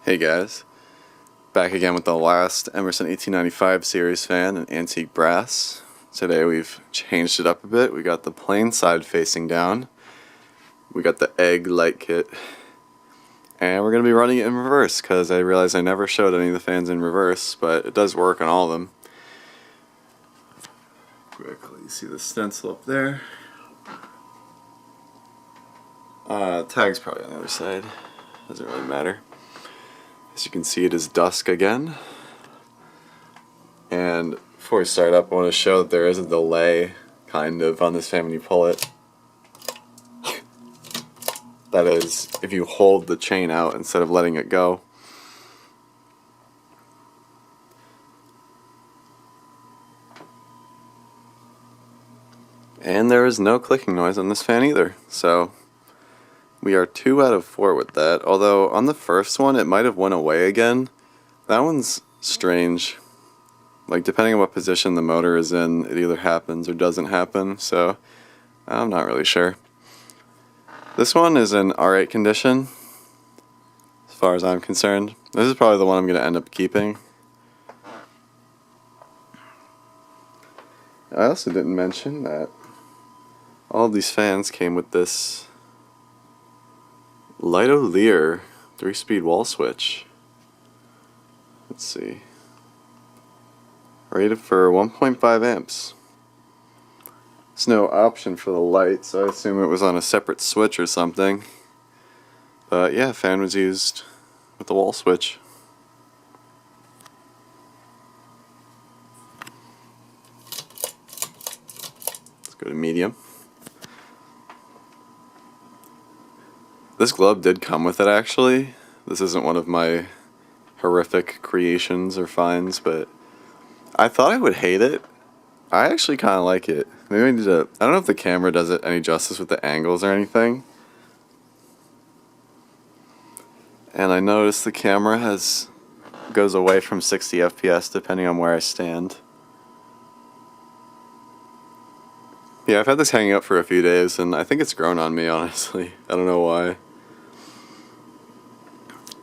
Hey guys, back again with the last Emerson 1895 series fan in antique brass. Today we've changed it up a bit. We got the plain side facing down, we got the egg light kit, and we're going to be running it in reverse because I realized I never showed any of the fans in reverse, but it does work on all of them. Quickly, you see the stencil up there. Tag's probably on the other side, doesn't really matter. As you can see, it is dusk again. And before we start up, I want to show that there is a delay, kind of, on this fan when you pull it. That is, if you hold the chain out instead of letting it go. And there is no clicking noise on this fan either, so we are 2 out of 4 with that. Although on the first one it might have went away again. That one's strange. Like, depending on what position the motor is in, it either happens or doesn't happen, so I'm not really sure. This one is in alright condition, as far as I'm concerned. This is probably the one I'm going to end up keeping. I also didn't mention that all of these fans came with this Lear 3-speed wall switch. Let's see. Rated for 1.5 amps. There's no option for the light, so I assume it was on a separate switch or something. But yeah, fan was used with the wall switch. Let's go to medium. This glove did come with it, actually. This isn't one of my horrific creations or finds, but I thought I would hate it. I actually kind of like it. Maybe I need to... I don't know if the camera does it any justice with the angles or anything. And I noticed the camera goes away from 60 FPS depending on where I stand. Yeah, I've had this hanging up for a few days, and I think it's grown on me, honestly. I don't know why.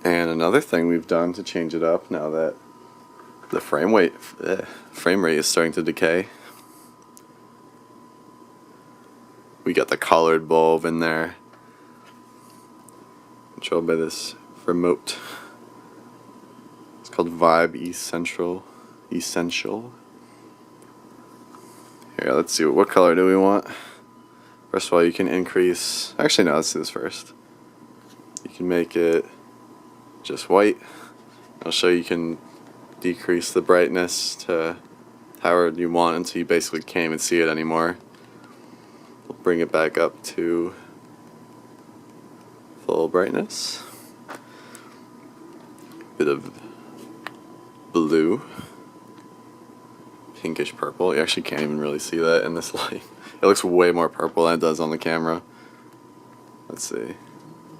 And another thing we've done to change it up now that the frame rate is starting to decay. We got the collared bulb in there, controlled by this remote. It's called Vibe Essential. Here, let's see, what color do we want? First of all, you can increase, actually no, let's do this first. You can make it just white. I'll show you can decrease the brightness to however you want until you basically can't even see it anymore. We'll bring it back up to full brightness. Bit of blue. Pinkish purple. You actually can't even really see that in this light. It looks way more purple than it does on the camera. Let's see.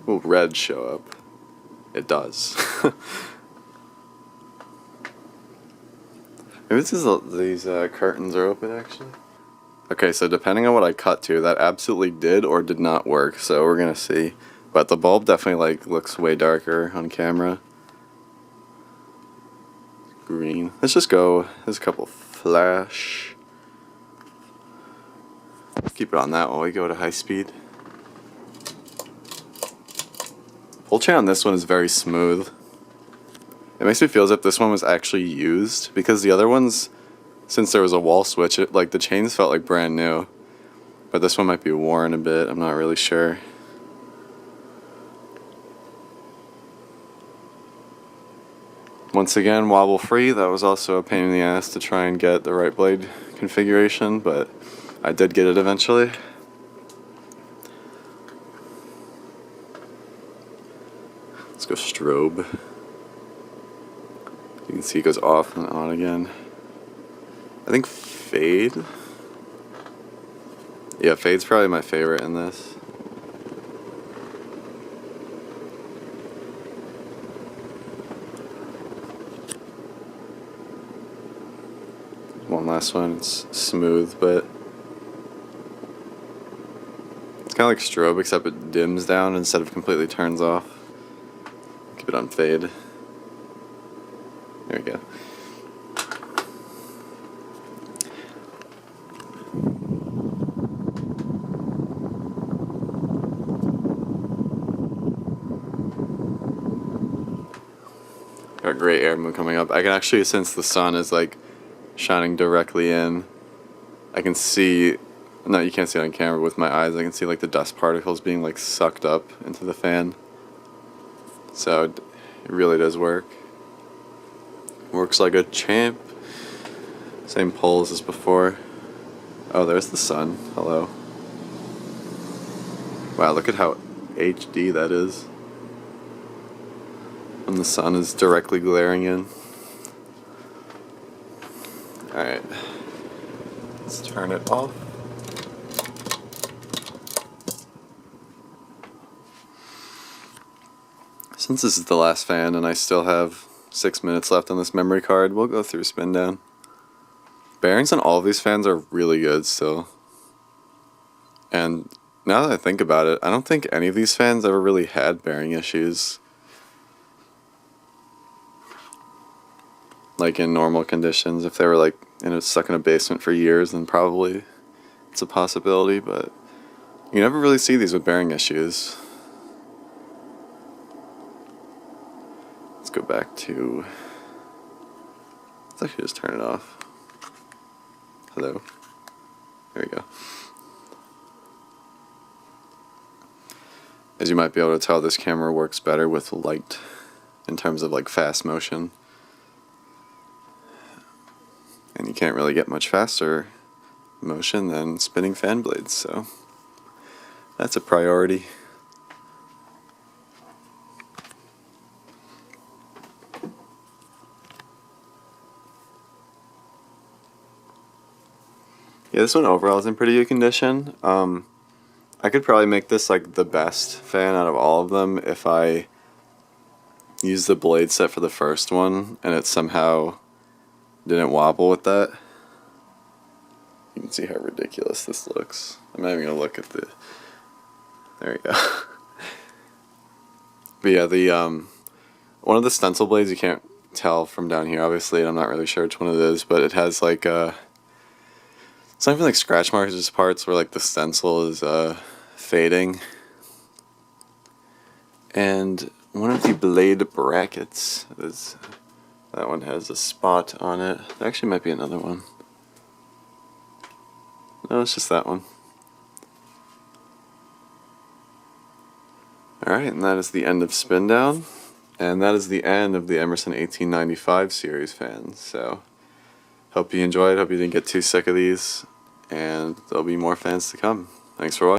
Will red show up? It does. Maybe this is these curtains are open, actually. Okay, so depending on what I cut to, that absolutely did or did not work, so we're gonna see. But the bulb definitely looks way darker on camera. Green. Let's just go, there's a couple flash. Keep it on that while we go to high speed. Pull chain on this one is very smooth. It makes me feel as if this one was actually used, because the other ones, since there was a wall switch, the chains felt like brand new. But this one might be worn a bit, I'm not really sure. Once again, wobble free. That was also a pain in the ass to try and get the right blade configuration, but I did get it eventually. Let's go strobe. You can see it goes off and on again. I think fade. Yeah, fade's probably my favorite in this. One last one, it's smooth, but it's kind of like strobe, except it dims down instead of completely turns off. Keep it on fade. There we go. Got great air movement coming up. I can actually, since the sun is like shining directly in, I can see, no, you can't see it on camera, but with my eyes I can see like the dust particles being like sucked up into the fan. So it really does work. Works like a champ. Same poles as before. Oh, there's the sun. Hello. Wow, look at how HD that is when the sun is directly glaring in. Alright, let's turn it off. Since this is the last fan and I still have 6 minutes left on this memory card, we'll go through Spindown. Bearings on all of these fans are really good still. And now that I think about it, I don't think any of these fans ever really had bearing issues. Like in normal conditions, if they were like stuck in a basement for years, then probably it's a possibility, but you never really see these with bearing issues. Let's go back to, let's actually just turn it off. Hello. There we go. As you might be able to tell, this camera works better with light in terms of like fast motion. And you can't really get much faster motion than spinning fan blades, so that's a priority. Yeah, this one overall is in pretty good condition. I could probably make this like the best fan out of all of them if I used the blade set for the first one and it somehow didn't wobble with that. You can see how ridiculous this looks. I'm not even gonna look at the, there we go. But yeah, the one of the stencil blades, you can't tell from down here obviously, and I'm not really sure which one it is, but it has like it's not even like scratch marks, just parts where like the stencil is fading. And one of the blade brackets is, that one has a spot on it. There actually might be another one. No, it's just that one. Alright, and that is the end of Spindown. And that is the end of the Emerson 1895 series fans. So, hope you enjoyed. Hope you didn't get too sick of these. And there'll be more fans to come. Thanks for watching.